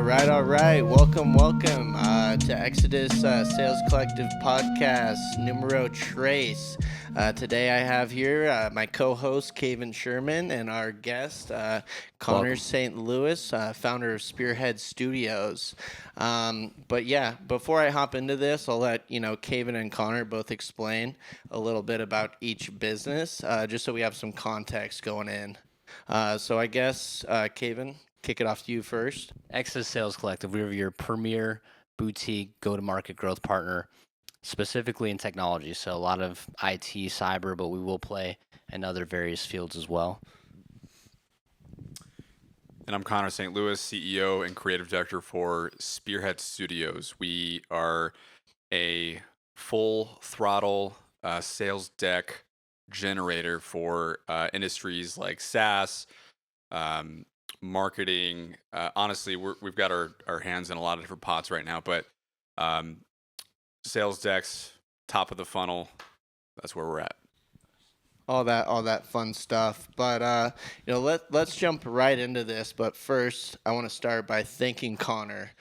All right. Welcome to Exodus Sales Collective Podcast, numero tres. Today I have here my co-host, Caven Sherman, and our guest, Connor St. Louis, founder of Spearhead Studios. But yeah, before I hop into this, I'll let, Caven and Connor both explain a little bit about each business, just so we have some context going in. So I guess, Caven, kick it off to you first. Exodus Sales Collective, we're your premier boutique go-to-market growth partner, specifically in technology. So a lot of IT, cyber, but we will play in other various fields as well. And I'm Connor St. Louis, CEO and creative director for Spearhead Studios. We are a full throttle sales deck generator for industries like SaaS, marketing. Honestly, we've got our hands in a lot of different pots right now, but sales decks, top of the funnel, that's where we're at. All that fun stuff. But let's jump right into this. But first, I want to start by thanking Connor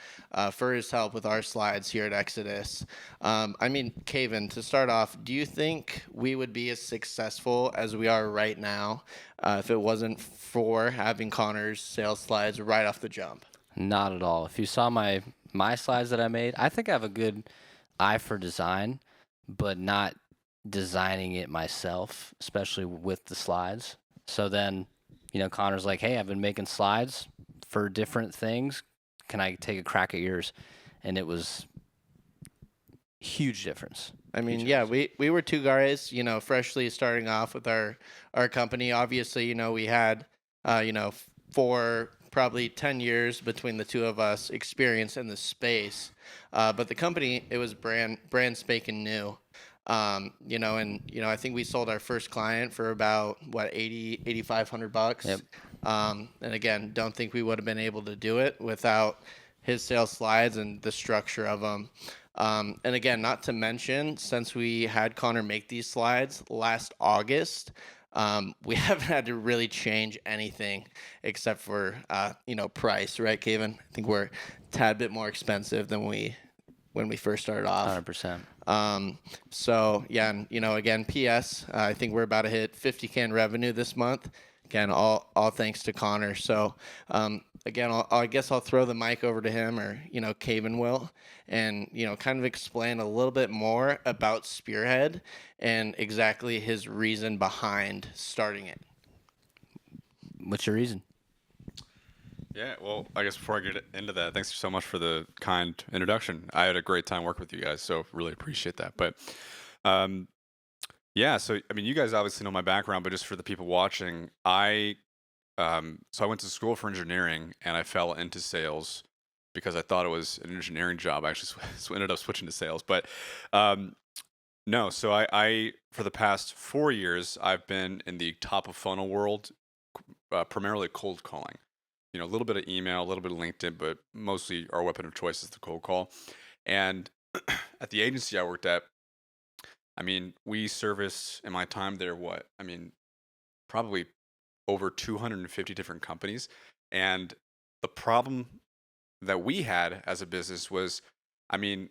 for his help with our slides here at Exodus. Caven, to start off, do you think we would be as successful as we are right now if it wasn't for having Connor's sales slides right off the jump? Not at all. If you saw my slides that I made, I think I have a good eye for design, but not designing it myself, especially with the slides. So then, Connor's like, hey, I've been making slides for different things. Can I take a crack at yours? And it was huge difference. We were two guys, freshly starting off with our company. Obviously, we had, for probably 10 years between the two of us experience in the space. But the company, it was brand spanking new. I think we sold our first client for about $8,500. Yep. And again, don't think we would have been able to do it without his sales slides and the structure of them. And again, not to mention, since we had Connor make these slides last August, we haven't had to really change anything except for price, right, Caven? I think we're a tad bit more expensive than when we first started off. 100%. So yeah, and again, PS, I think we're about to hit 50K in revenue this month. Again, all thanks to Connor. So again, I guess I'll throw the mic over to him, or Caven will, and kind of explain a little bit more about Spearhead and exactly his reason behind starting it. What's your reason? Yeah, well, I guess before I get into that, thanks so much for the kind introduction. I had a great time working with you guys, so really appreciate that. But you guys obviously know my background, but just for the people watching, I went to school for engineering, and I fell into sales because I thought it was an engineering job. I actually ended up switching to sales, but no. So I for the past 4 years, I've been in the top of funnel world, primarily cold calling. A little bit of email, a little bit of LinkedIn, but mostly our weapon of choice is the cold call. And at the agency I worked at, we serviced in my time there probably over 250 different companies. And the problem that we had as a business was, we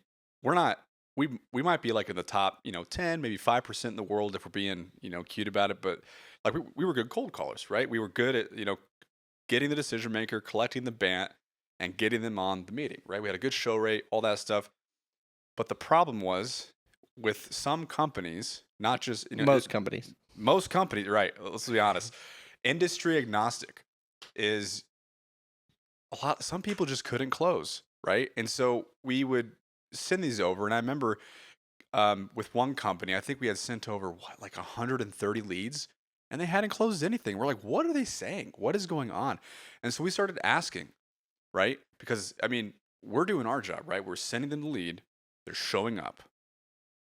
might be like in the top, 10, maybe 5% in the world if we're being, cute about it. But like we were good cold callers, right? We were good at, getting the decision maker, collecting the BANT, and getting them on the meeting, right? We had a good show rate, all that stuff. But the problem was with some companies, not just most companies, right? Let's be honest. Industry agnostic is a lot. Some people just couldn't close, right? And so we would send these over, and I remember with one company, I think we had sent over 130 leads. And they hadn't closed anything. We're like, what are they saying? What is going on? And so we started asking, right? Because, we're doing our job, right? We're sending them the lead. They're showing up.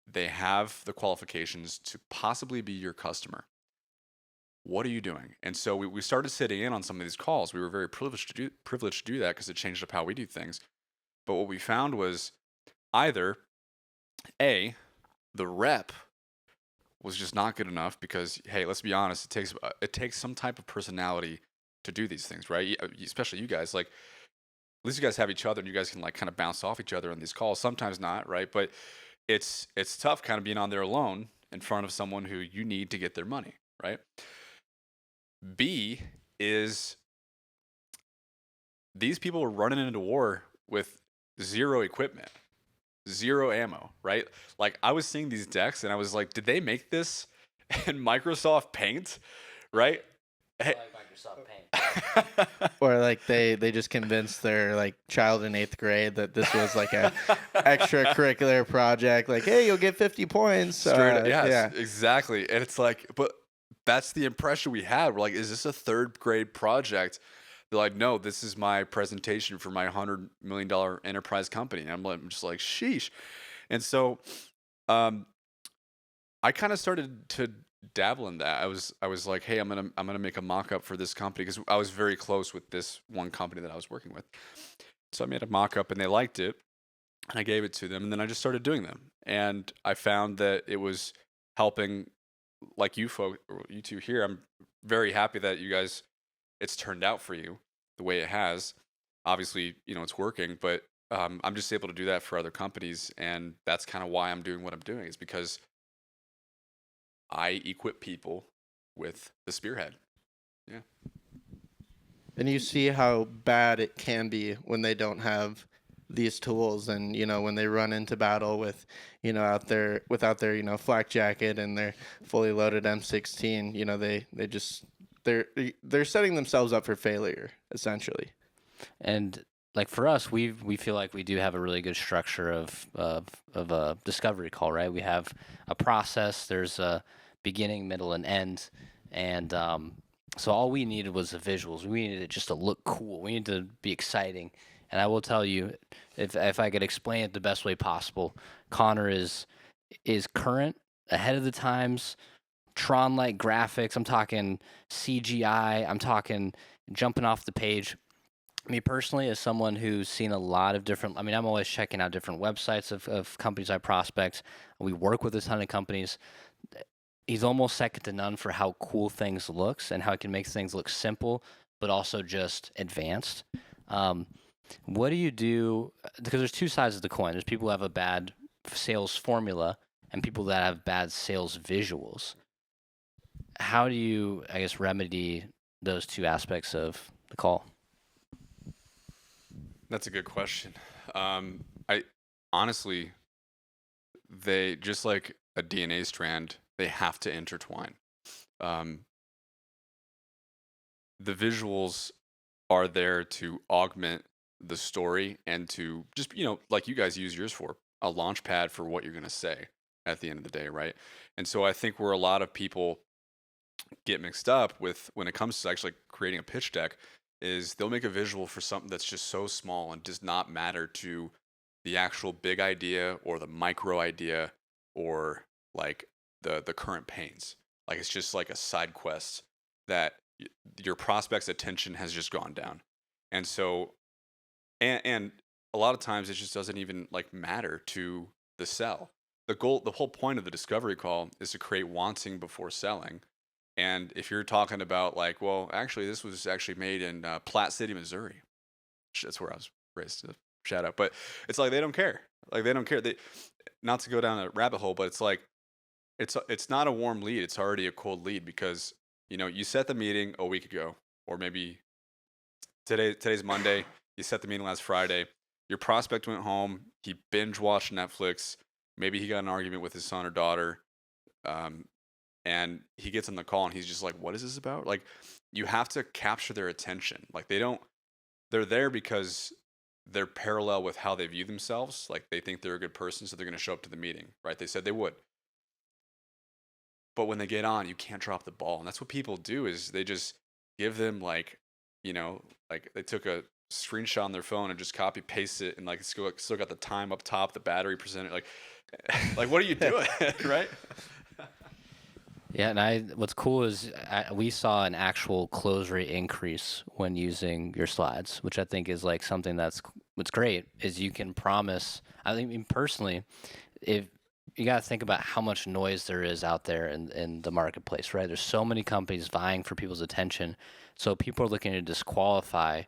They have the qualifications to possibly be your customer. What are you doing? And so we started sitting in on some of these calls. We were very privileged to do that because it changed up how we do things. But what we found was either, A, the rep was just not good enough because, hey, let's be honest, it takes some type of personality to do these things, right? Especially you guys. Like, least you guys have each other and you guys can like kind of bounce off each other on these calls. Sometimes not, right? But it's tough kind of being on there alone in front of someone who you need to get their money, right? B is these people are running into war with zero equipment, zero ammo, right? Like I was seeing these decks and I was like, did they make this in Microsoft Paint, right? Like Microsoft Paint. Or like they just convinced their like child in 8th grade that this was like a extracurricular project. Like, hey, you'll get 50 points. Straight, yes, yeah, exactly. And it's like, but that's the impression we had. We're like, is this a 3rd grade project? They're like, no, this is my presentation for my $100 million enterprise company. And I'm just like, sheesh. And so, I kind of started to dabble in that. I was like, hey, I'm gonna make a mock-up for this company because I was very close with this one company that I was working with. So I made a mock-up and they liked it, and I gave it to them, and then I just started doing them. And I found that it was helping, like you two here. I'm very happy that you guys, it's turned out for you the way it has. Obviously, it's working, but I'm just able to do that for other companies, and that's kind of why I'm doing what I'm doing. Is because I equip people with the Spearhead. Yeah. and you see how bad it can be when they don't have these tools, and when they run into battle with out there without their flak jacket and their fully loaded M16. They're setting themselves up for failure essentially. And like for us, we feel like we do have a really good structure of a discovery call, right? We have a process. There's a beginning, middle, and end, and so all we needed was the visuals. We needed it just to look cool. We needed to be exciting. And I will tell you, if I could explain it the best way possible, Connor is current, ahead of the times, Tron-like graphics. I'm talking CGI. I'm talking jumping off the page. Me personally, as someone who's seen a lot of different, I'm always checking out different websites of companies I prospect. We work with a ton of companies. He's almost second to none for how cool things looks and how he can make things look simple, but also just advanced. What do you do? Because there's two sides of the coin. There's people who have a bad sales formula and people that have bad sales visuals. How do you, I guess, remedy those two aspects of the call? That's a good question. I honestly, they just like a DNA strand, they have to intertwine. The visuals are there to augment the story and to just, like you guys use yours for, a launch pad for what you're going to say at the end of the day, right? And so I think where a lot of people get mixed up with when it comes to actually creating a pitch deck is they'll make a visual for something that's just so small and does not matter to the actual big idea or the micro idea or like the current pains. Like it's just like a side quest that your prospect's attention has just gone down. And so, and a lot of times it just doesn't even like matter to the sell. The whole point of the discovery call is to create wanting before selling. And if you're talking about like, well, actually, this was actually made in Platte City, Missouri. That's where I was raised. To shout out, but it's like they don't care. Like they don't care. They, not to go down a rabbit hole, but it's like it's not a warm lead. It's already a cold lead because you set the meeting a week ago, or maybe today's Monday. You set the meeting last Friday. Your prospect went home. He binge watched Netflix. Maybe he got in an argument with his son or daughter. And he gets on the call and he's just like, what is this about? Like, you have to capture their attention. Like, they're there because they're parallel with how they view themselves. Like, they think they're a good person, so they're going to show up to the meeting, right? They said they would. But when they get on, you can't drop the ball. And that's what people do is they just give them like they took a screenshot on their phone and just copy paste it and like still got the time up top, the battery percentage. Like what are you doing, right? Yeah, and what's cool is we saw an actual close rate increase when using your slides, which I think is like something what's great is you can promise. I think personally, if you got to think about how much noise there is out there in the marketplace, right? There's so many companies vying for people's attention, so people are looking to disqualify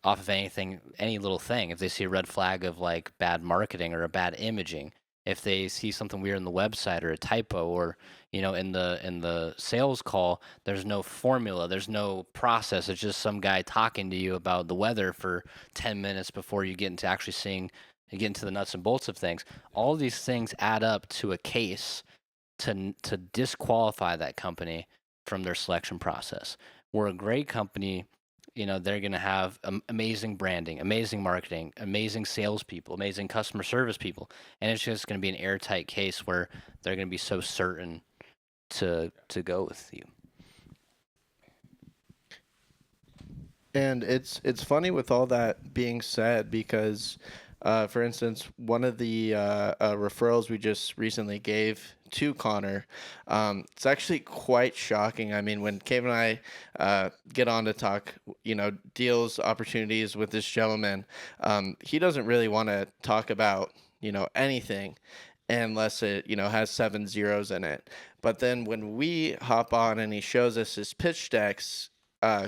off of any little thing. If they see a red flag of like bad marketing or a bad imaging, if they see something weird in the website or a typo, or in the sales call, there's no formula, there's no process. It's just some guy talking to you about the weather for 10 minutes before you get into the nuts and bolts of things. All these things add up to a case to disqualify that company from their selection process. We're a great company. They're going to have amazing branding, amazing marketing, amazing salespeople, amazing customer service people, and it's just going to be an airtight case where they're going to be so certain to go with you. And it's funny with all that being said because, for instance, one of the referrals we just recently gave to Connor, it's actually quite shocking. I mean, when Cave and I get on to talk, deals, opportunities with this gentleman, he doesn't really want to talk about, anything unless it, has 7 zeros in it. But then when we hop on and he shows us his pitch decks,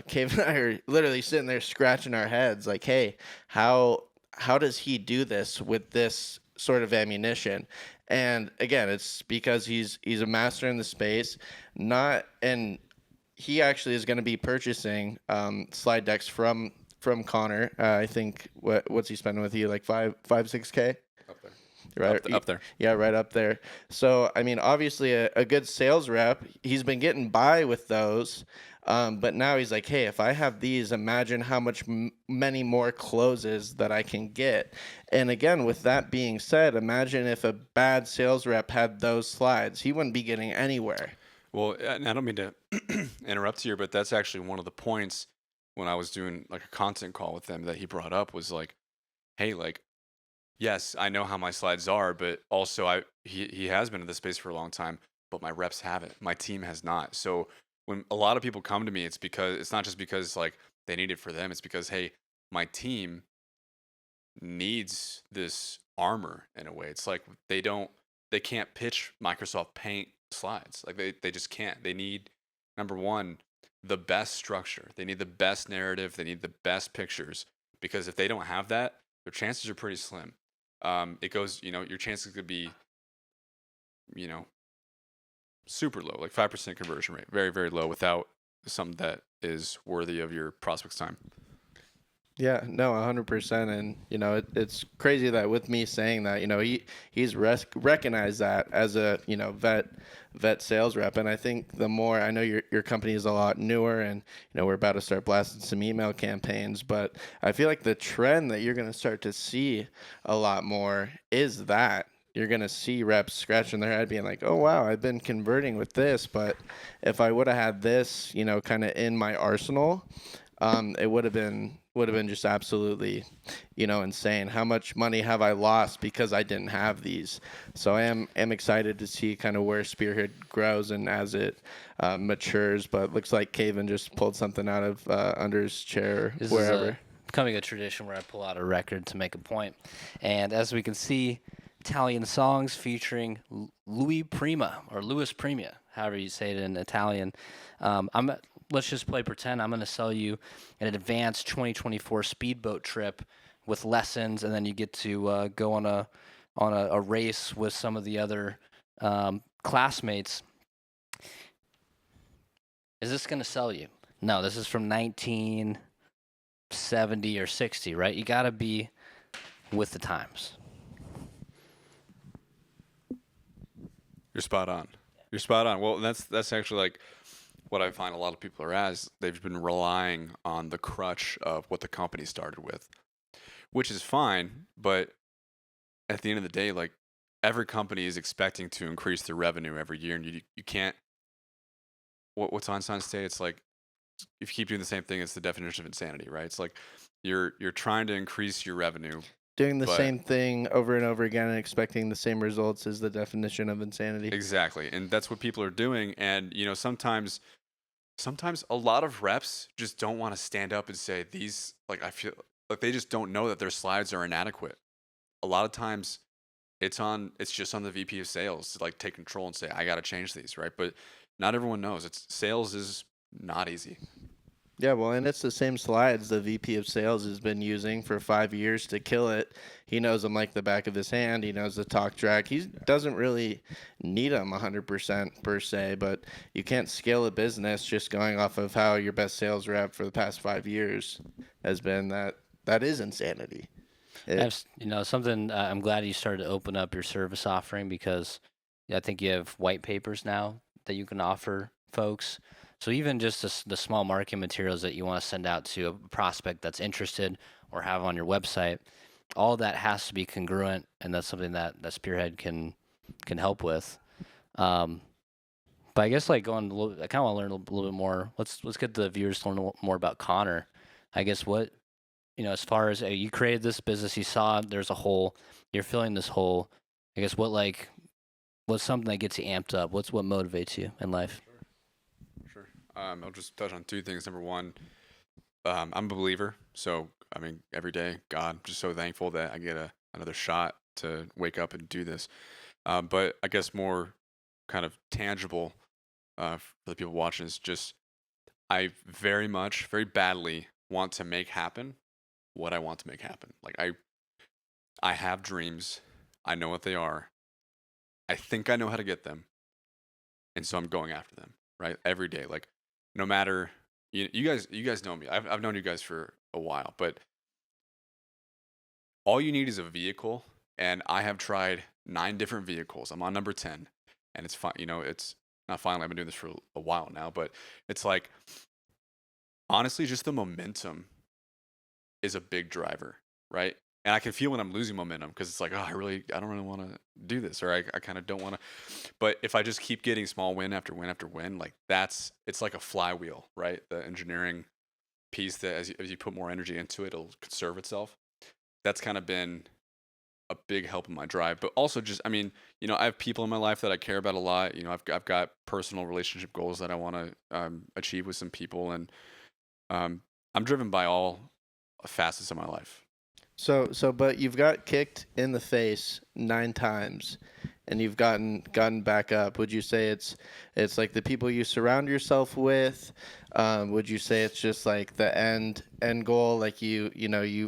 Cave and I are literally sitting there scratching our heads like, hey, how does he do this with this sort of ammunition? And again, it's because he's a master in the space, and he actually is going to be purchasing slide decks from Connor. I think what's he spending with you, like 6K? Up there. Right Up there. Yeah, right up there. So I mean, obviously a good sales rep, he's been getting by with those, but now he's like, hey, if I have these, imagine how much many more closes that I can get. And again, with that being said, imagine if a bad sales rep had those slides, he wouldn't be getting anywhere. Well, and I don't mean to interrupt here, but that's actually one of the points when I was doing like a content call with them that he brought up was like, hey, like, yes, I know how my slides are, but also he has been in this space for a long time, but my reps haven't. My team has not. So when a lot of people come to me, it's not just because like they need it for them. It's because, hey, my team needs this armor in a way. It's like they can't pitch Microsoft Paint slides. Like they just can't. They need, number one, the best structure. They need the best narrative. They need the best pictures, because if they don't have that, their chances are pretty slim. It goes, your chances could be, super low, like 5% conversion rate, very, very low without something that is worthy of your prospect's time. Yeah, no, 100%. And, it's crazy that with me saying that, he's recognized that as a, vet sales rep. And I think the more, I know your company is a lot newer and, we're about to start blasting some email campaigns, but I feel like the trend that you're going to start to see a lot more is that you're going to see reps scratching their head being like, oh, wow, I've been converting with this, but if I would have had this, kind of in my arsenal, it would have been just absolutely, insane. How much money have I lost because I didn't have these? So I am excited to see kind of where Spearhead grows and as it matures. But looks like Caven just pulled something out of under his chair, This wherever. is becoming a tradition where I pull out a record to make a point. And as we can see, Italian songs featuring Louis Prima, however you say it in Italian. Let's just play pretend. I'm going to sell you an advanced 2024 speedboat trip with lessons, and then you get to go on a race with some of the other classmates. Is this going to sell you? No, this is from 1970 or 60, right? You got to be with the times. You're spot on. You're spot on. Well, that's actually like what I find a lot of people are as. They've been relying on the crutch of what the company started with, which is fine. But at the end of the day, like every company is expecting to increase their revenue every year, and you can't. What's Einstein say? It's like if you keep doing the same thing, it's the definition of insanity, right? It's like you're trying to increase your revenue. Doing the same thing over and over again and expecting the same results is the definition of insanity. Exactly. And that's what people are doing. And, sometimes a lot of reps just don't want to stand up and say these, like, I feel like they just don't know that their slides are inadequate. A lot of times it's just on the VP of sales to like take control and say, I got to change these, right? But not everyone knows. Sales is not easy. Yeah, well, and it's the same slides the VP of sales has been using for 5 years to kill it. He knows them like the back of his hand. He knows the talk track. He doesn't really need them 100% per se, but you can't scale a business just going off of how your best sales rep for the past 5 years has been. That is insanity. That's, something I'm glad you started to open up your service offering, because I think you have white papers now that you can offer folks. So even just the small marketing materials that you want to send out to a prospect that's interested or have on your website, all that has to be congruent, and that's something that Spearhead can help with. Um, but I guess like going a little, I kind of want to learn a little bit more. Let's get the viewers to learn a little more about Connor. I guess what, as far as you created this business, you saw there's a hole, you're filling this hole. I guess what's something that gets you amped up? What motivates you in life? Sure. I'll just touch on two things. Number one, I'm a believer. So, I mean, every day, God, I'm just so thankful that I get another shot to wake up and do this. But I guess more kind of tangible for the people watching is just I very badly want to make happen what I want to make happen. Like I have dreams. I know what they are. I think I know how to get them. And so I'm going after them, right? Every day. Like no matter you guys know me. I've known you guys for a while, but all you need is a vehicle, and I have tried 9 different vehicles. I'm on number 10, and it's fine. It's not finally. I've been doing this for a while now, but it's like honestly, just the momentum is a big driver, right? And I can feel when I'm losing momentum because it's like, oh, I don't really want to do this, or I kind of don't want to. But if I just keep getting small win after win after win, like it's like a flywheel, right? The engineering piece that as you put more energy into it, it'll conserve itself. That's kind of been a big help in my drive. But also just, I mean, I have people in my life that I care about a lot. I've got personal relationship goals that I want to achieve with some people, and I'm driven by all facets of my life. But you've got kicked in the face 9 times, and you've gotten back up. Would you say it's like the people you surround yourself with? Would you say it's just like the end goal? Like you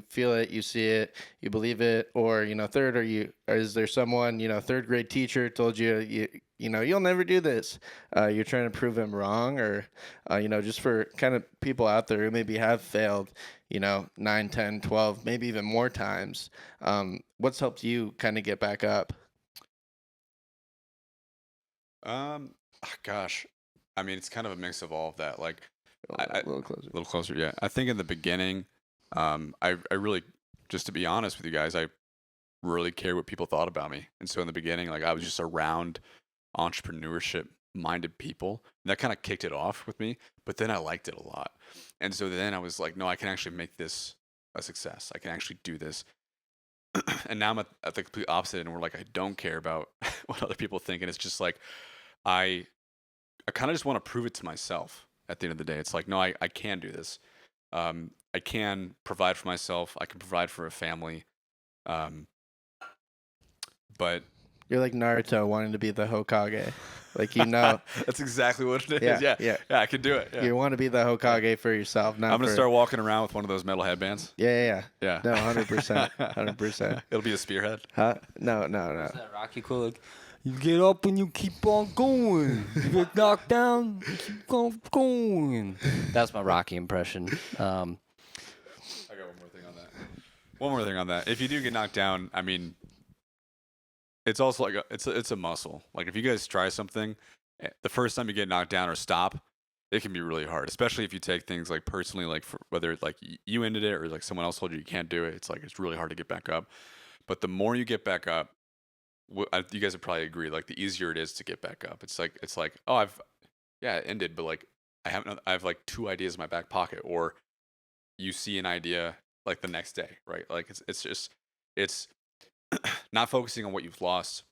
feel it, you see it, you believe it, or third, or is there someone third grade teacher told you'll never do this? You're trying to prove him wrong, or just for kind of people out there who maybe have failed 9, 10, 12, maybe even more times. What's helped you kind of get back up? Gosh, I mean, it's kind of a mix of all of that. Like, A little closer. a little closer, yeah. I think in the beginning, I really, just to be honest with you guys, I really cared what people thought about me. And so in the beginning, like I was just around entrepreneurship minded people, and that kind of kicked it off with me. But then I liked it a lot, and so then I was like, no, I can actually make this a success. I can actually do this. And now I'm at the complete opposite, and we're like, I don't care about what other people think, and it's just like I kind of just want to prove it to myself. At the end of the day, it's like, no, I can do this. I can provide for myself. I can provide for a family. But You're like Naruto wanting to be the Hokage. Like that's exactly what it is. Yeah, Yeah, yeah. I can do it. Yeah. You want to be the Hokage for yourself, not I'm gonna for start walking around with one of those metal headbands. Yeah. Yeah. No, 100%, 100%. It'll be a spearhead. Huh? No. Is that Rocky quote? Like, you get up and you keep on going. You get knocked down, you keep on going. That's my Rocky impression. I got one more thing on that. One more thing on that. If you do get knocked down, I mean, it's also like it's a muscle. Like if you guys try something, the first time you get knocked down or stop, it can be really hard, especially if you take things like personally, like whether like you ended it or like someone else told you can't do it. It's like it's really hard to get back up. But the more you get back up, you guys would probably agree. Like the easier it is to get back up. It's like oh it ended, but like I have like 2 ideas in my back pocket, or you see an idea like the next day, right? Like it's not focusing on what you've lost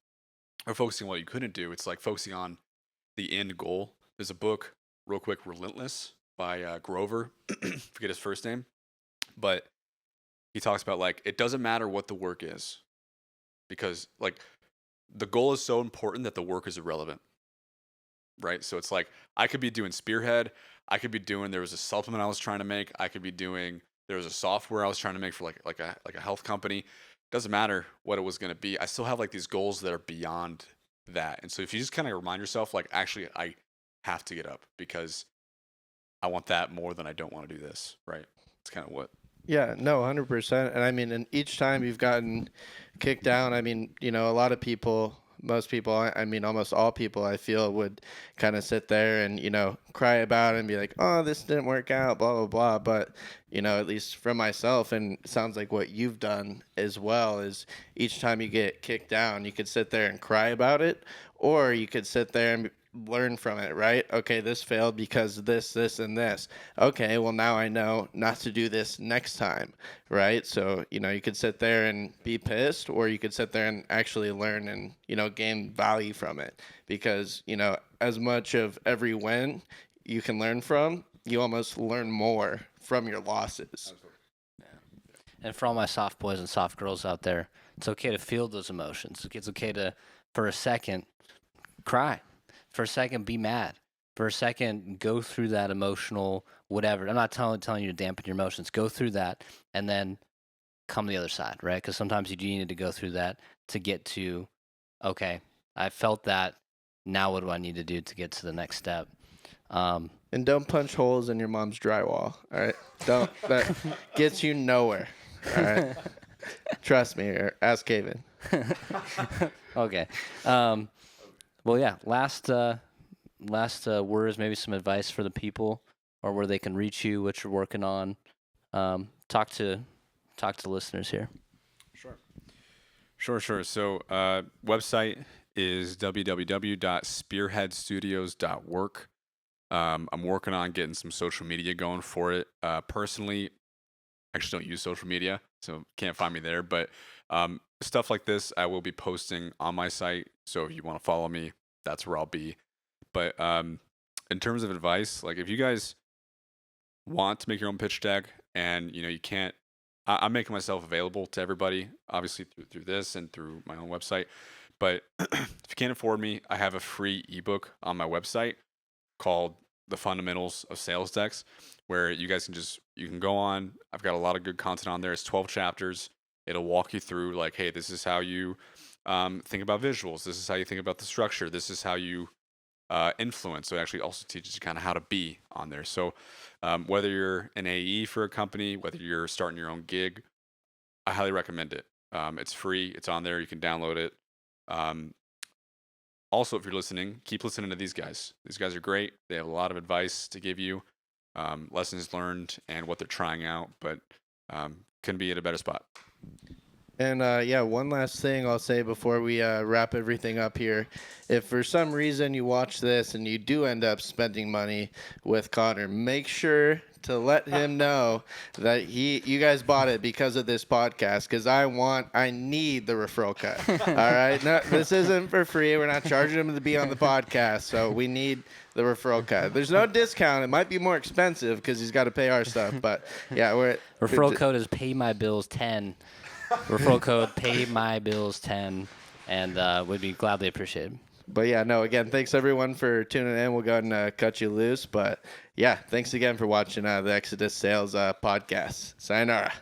or focusing on what you couldn't do. It's like focusing on the end goal. There's a book, real quick, Relentless by Grover. Forget his first name, but he talks about like it doesn't matter what the work is, because like the goal is so important that the work is irrelevant. right? So it's like I could be doing Spearhead. I could be doing, there was a supplement I was trying to make. I could be doing, there was a software I was trying to make for like a health company. Doesn't matter what it was going to be. I still have like these goals that are beyond that. And so if you just kind of remind yourself, like, actually, I have to get up because I want that more than I don't want to do this, right? It's kind of what. Yeah, no, 100%. And I mean, and each time you've gotten kicked down, I mean, you know, a lot of people, most people, I mean, almost all people, I feel, would kind of sit there and, you know, cry about it and be like, oh, this didn't work out, blah, blah, blah. But, you know, at least for myself, and it sounds like what you've done as well, is each time you get kicked down, you could sit there and cry about it, or you could sit there and learn from it, right? Okay, this failed because this, and this. Okay, well, now I know not to do this next time, right? So, you know, you could sit there and be pissed, or you could sit there and actually learn and, you know, gain value from it. Because, you know, as much of every win you can learn from, you almost learn more from your losses. And for all my soft boys and soft girls out there, it's okay to feel those emotions. It's okay to, for a second, cry. For a second, be mad. For a second, go through that emotional whatever. I'm not telling you to dampen your emotions. Go through that and then come to the other side, right? Because sometimes you do need to go through that to get to, okay, I felt that. Now what do I need to do to get to the next step? And don't punch holes in your mom's drywall, all right? Don't. That gets you nowhere, all right? Trust me, or ask Kevin. Okay. Well, yeah. Last words, maybe some advice for the people, or where they can reach you, what you're working on. Talk to listeners here. Sure. So website is www.spearheadstudios.work. I'm working on getting some social media going for it. Personally, I actually don't use social media, so can't find me there. But stuff like this, I will be posting on my site. So if you want to follow me, that's where I'll be. But in terms of advice, like if you guys want to make your own pitch deck and you know you can't, I'm making myself available to everybody, obviously through this and through my own website. But if you can't afford me, I have a free ebook on my website called The Fundamentals of Sales Decks, where you guys you can go on. I've got a lot of good content on there. It's 12 chapters. It'll walk you through like, hey, this is how you think about visuals. This is how you think about the structure. This is how you influence. So it actually also teaches you kind of how to be on there. So whether you're an AE for a company, whether you're starting your own gig, I highly recommend it. It's free. It's on there. You can download it. Also, if you're listening, keep listening to these guys. These guys are great. They have a lot of advice to give you, lessons learned, and what they're trying out, but couldn't be at a better spot. And yeah, one last thing I'll say before we wrap everything up here. If for some reason you watch this and you do end up spending money with Connor, make sure to let him know that you guys bought it because of this podcast, because I need the referral cut. All right? No, this isn't for free. We're not charging him to be on the podcast, so we need the referral cut. There's no discount. It might be more expensive because he's got to pay our stuff, but yeah, referral code is PayMyBills10. Referral code PayMyBills10, and would be gladly appreciated. But yeah, no, again, thanks everyone for tuning in. We'll go ahead and cut you loose. But yeah, thanks again for watching the Exodus Sales podcast. Sayonara.